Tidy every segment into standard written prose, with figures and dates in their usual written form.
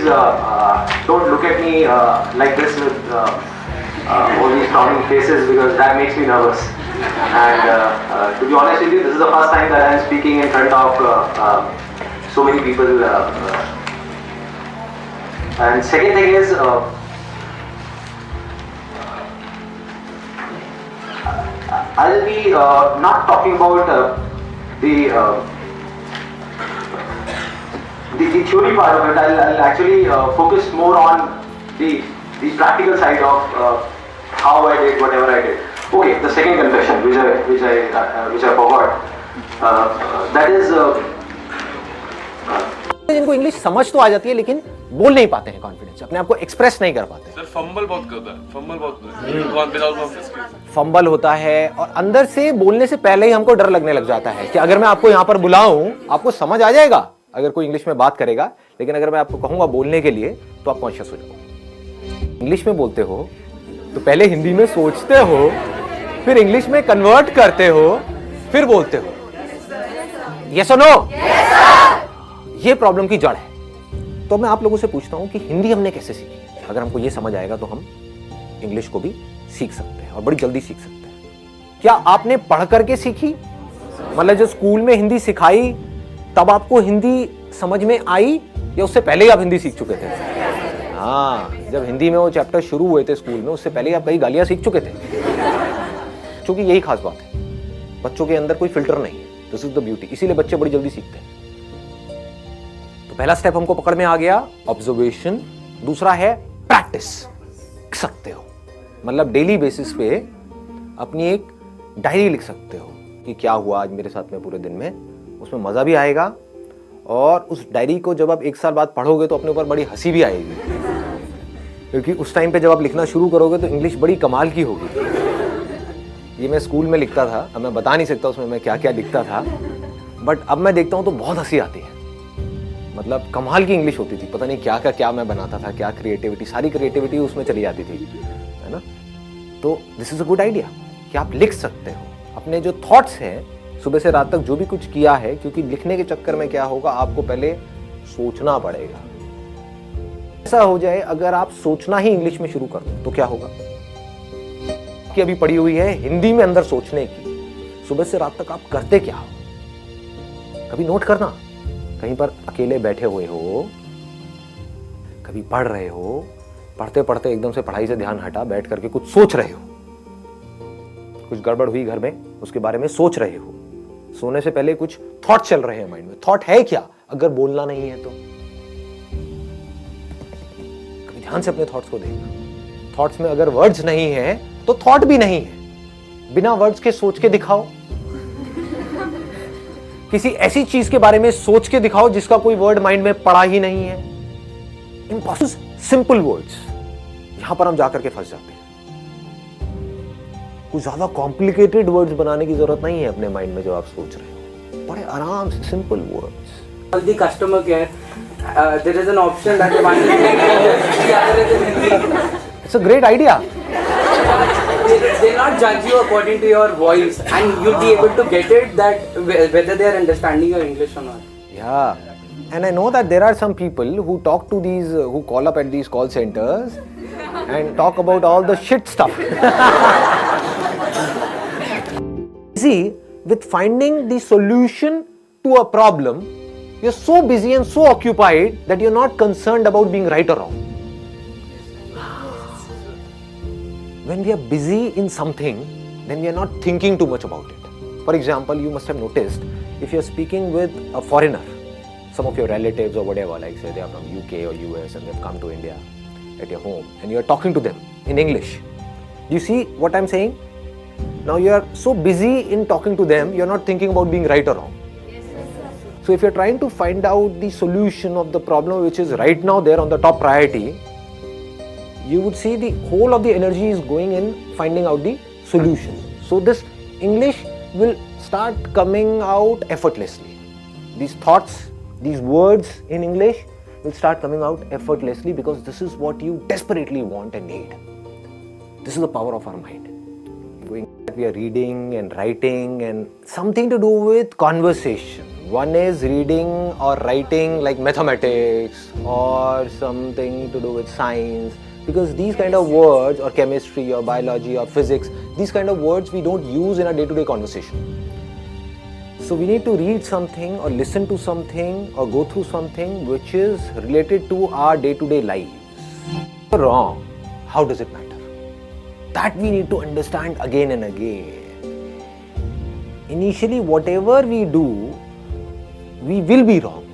don't look at me like this with all these frowning faces, because that makes me nervous. And to be honest with you, this is the first time that I am speaking in front of so many people. And second thing is, I'll be not talking about the theory part of it. I'll actually focus more on the practical side of how I did whatever I did. Okay, the second confession, which I forgot. That is. जिनको English समझ तो आ जाती है लेकिन बोल नहीं पाते हैं कॉन्फिडेंस, अपने आप को एक्सप्रेस नहीं कर पाते। सर फंबल बहुत करता है, फंबल बहुत करता है। फंबल होता है और अंदर से बोलने से पहले ही हमको डर लगने लग जाता है कि अगर मैं आपको यहाँ पर बुलाऊं आपको समझ आ जाएगा अगर कोई इंग्लिश में बात करेगा, लेकिन अगर मैं आपको कहूंगा बोलने के लिए तो आप कॉन्शियस हो जाओगे। इंग्लिश में बोलते हो तो पहले हिंदी में सोचते हो, फिर इंग्लिश में कन्वर्ट करते हो, फिर बोलते हो। यस और नो? ये प्रॉब्लम की जड़ है। तो मैं आप लोगों से पूछता हूं कि हिंदी हमने कैसे सीखी? अगर हमको ये समझ आएगा तो हम इंग्लिश को भी सीख सकते हैं और बड़ी जल्दी सीख सकते हैं। क्या आपने पढ़ करके सीखी? मतलब जो स्कूल में हिंदी सिखाई तब आपको हिंदी समझ में आई, या उससे पहले ही आप हिंदी सीख चुके थे? हाँ, जब हिंदी में वो चैप्टर शुरू हुए थे स्कूल में, उससे पहले ही आप कई गालियां सीख चुके थे। क्योंकि यही खास बात है, बच्चों के अंदर कोई फिल्टर नहीं है। दिस इज द ब्यूटी, इसीलिए बच्चे बड़ी जल्दी सीखते हैं। तो पहला स्टेप हमको पकड़ में आ गया, ऑब्जर्वेशन। दूसरा है प्रैक्टिस। लिख सकते हो, मतलब डेली बेसिस पे अपनी एक डायरी लिख सकते हो कि क्या हुआ आज मेरे साथ में पूरे दिन में। उसमें मजा भी आएगा और उस डायरी को जब आप एक साल बाद पढ़ोगे तो अपने ऊपर बड़ी हंसी भी आएगी, क्योंकि उस टाइम पे जब आप लिखना शुरू करोगे तो इंग्लिश बड़ी कमाल की होगी। ये मैं स्कूल में लिखता था, अब मैं बता नहीं सकता उसमें मैं क्या क्या लिखता था, बट अब मैं देखता हूँ तो बहुत हंसी आती है। मतलब कमाल की इंग्लिश होती थी, पता नहीं क्या मैं बनाता था, क्या क्रिएटिविटी, सारी क्रिएटिविटी उसमें चली जाती थी, है ना। तो this is a good idea कि आप लिख सकते हो अपने जो थॉट्स हैं सुबह से रात तक जो भी कुछ किया है, क्योंकि लिखने के चक्कर में क्या होगा, आपको पहले सोचना पड़ेगा। ऐसा हो जाए अगर आप सोचना ही इंग्लिश में शुरू कर दो तो क्या होगा कि अभी पड़ी हुई है हिंदी में अंदर सोचने की, सुबह से रात तक आप करते क्या हो? कभी नोट करना, कहीं पर अकेले बैठे हुए हो, कभी पढ़ रहे हो, पढ़ते पढ़ते एकदम से पढ़ाई से ध्यान हटा, बैठ करके कुछ सोच रहे हो, कुछ गड़बड़ हुई घर में उसके बारे में सोच रहे हो, सोने से पहले कुछ थॉट चल रहे हैं माइंड में। थॉट है क्या अगर बोलना नहीं है तो? कभी ध्यान से अपने थॉट्स को देखना। थॉट्स में अगर वर्ड्स नहीं है तो थॉट भी नहीं है। बिना वर्ड्स के सोच के दिखाओ, किसी ऐसी चीज के बारे में सोच के दिखाओ जिसका कोई वर्ड माइंड में पड़ा ही नहीं है। इम्पॉसिबल, सिंपल वर्ड्स, यहां पर हम जाकर के फंस जाते हैं। कुछ ज्यादा कॉम्प्लिकेटेड वर्ड्स बनाने की जरूरत नहीं है अपने माइंड में जब आप सोच रहे हो, बड़े आराम से simple words. The customer care, there is an option that one is in English, the other is in Hindi. It's a great idea. They'll not judge you according to your voice, and you'll be able to get it that whether they are understanding your English or not. Yeah, and I know that there are some people who talk to these, who call up at these call centers and talk about all the shit stuff. See, with finding the solution to a problem, you're so busy and so occupied that you're not concerned about being right or wrong. When we are busy in something, then we are not thinking too much about it. For example, you must have noticed, if you're speaking with a foreigner, some of your relatives or whatever, like say they are from UK or US and they've come to India at your home, and you're talking to them in English. Do you see what I'm saying? Now you are so busy in talking to them, you're not thinking about being right or wrong. So if you're trying to find out the solution of the problem which is right now there on the top priority, you would see the whole of the energy is going in finding out the solution. So this English will start coming out effortlessly. These thoughts, these words in English will start coming out effortlessly because this is what you desperately want and need. This is the power of our mind. We are reading and writing and something to do with conversation. One is reading or writing like mathematics or something to do with science, because these kind of words, or chemistry or biology or physics, these kind of words we don't use in our day-to-day conversation. So we need to read something or listen to something or go through something which is related to our day-to-day lives. If you're wrong, how does it matter? That we need to understand again and again. Initially, whatever we do, we will be wrong.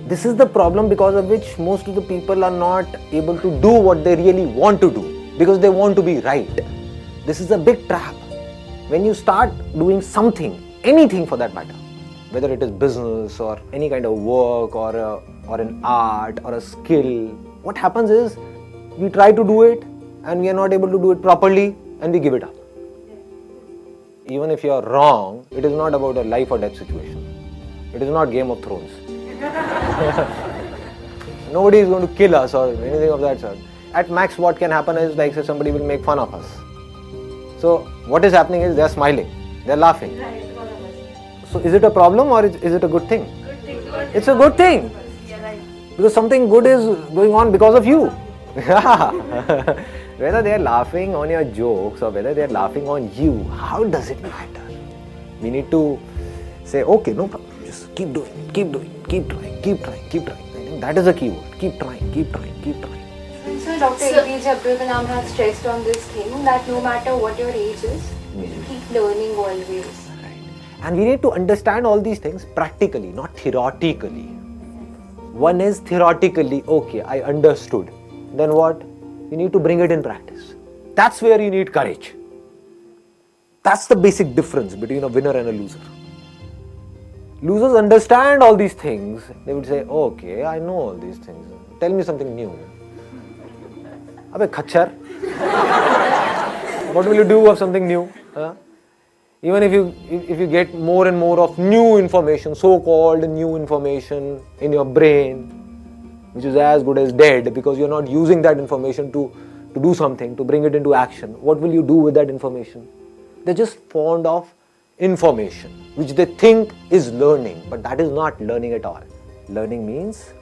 This is the problem because of which most of the people are not able to do what they really want to do, because they want to be right. This is a big trap. When you start doing something, anything for that matter, whether it is business or any kind of work or an art or a skill, what happens is we try to do it and we are not able to do it properly and we give it up. Even if you are wrong, it is not about a life or death situation. It is not Game of Thrones. Nobody is going to kill us or anything of that sort. At max, what can happen is, like, say, somebody will make fun of us. So what is happening is they are smiling, they are laughing. So is it a problem or is it a good thing? It's a good thing. Because something good is going on because of you. Whether they are laughing on your jokes or whether they are laughing on you, how does it matter? We need to say, okay, no problem, just keep doing it, keep doing it, keep trying, keep trying, keep trying. I think that is the key word. Keep trying, keep trying, keep trying. So Dr. APJ Abdul Kalam has stressed on this thing that no matter what your age is, you keep learning always. And we need to understand all these things practically, not theoretically. One is theoretically, okay, I understood. Then what? You need to bring it in practice. That's where you need courage. That's the basic difference between a winner and a loser. Losers understand all these things. They would say, okay, I know all these things. Tell me something new. Abbe khachar. What will you do of something new? Huh? Even if you get more and more of new information, so-called new information in your brain, which is as good as dead because you're not using that information to do something, to bring it into action, what will you do with that information? They're just fond of information, which they think is learning, but that is not learning at all. Learning means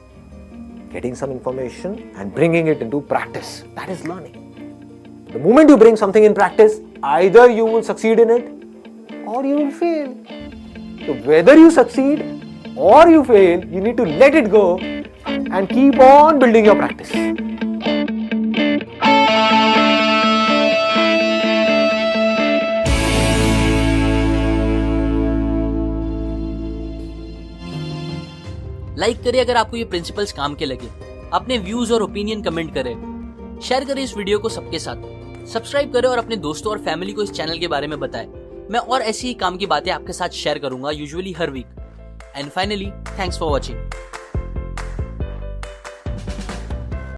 getting some information and bringing it into practice. That is learning. The moment you bring something in practice, either you will succeed in it or you will fail. So whether you succeed or you fail, you need to let it go and keep on building your practice. Like करिए अगर आपको ये principles काम के लगे, अपने views और opinion comment करें, शेयर करें इस वीडियो को सबके साथ, सब्सक्राइब करें और अपने दोस्तों और फैमिली को इस चैनल के बारे में बताएं। मैं और ऐसी ही काम की बातें आपके साथ शेयर करूंगा, यूजुअली हर week. And finally, thanks for watching.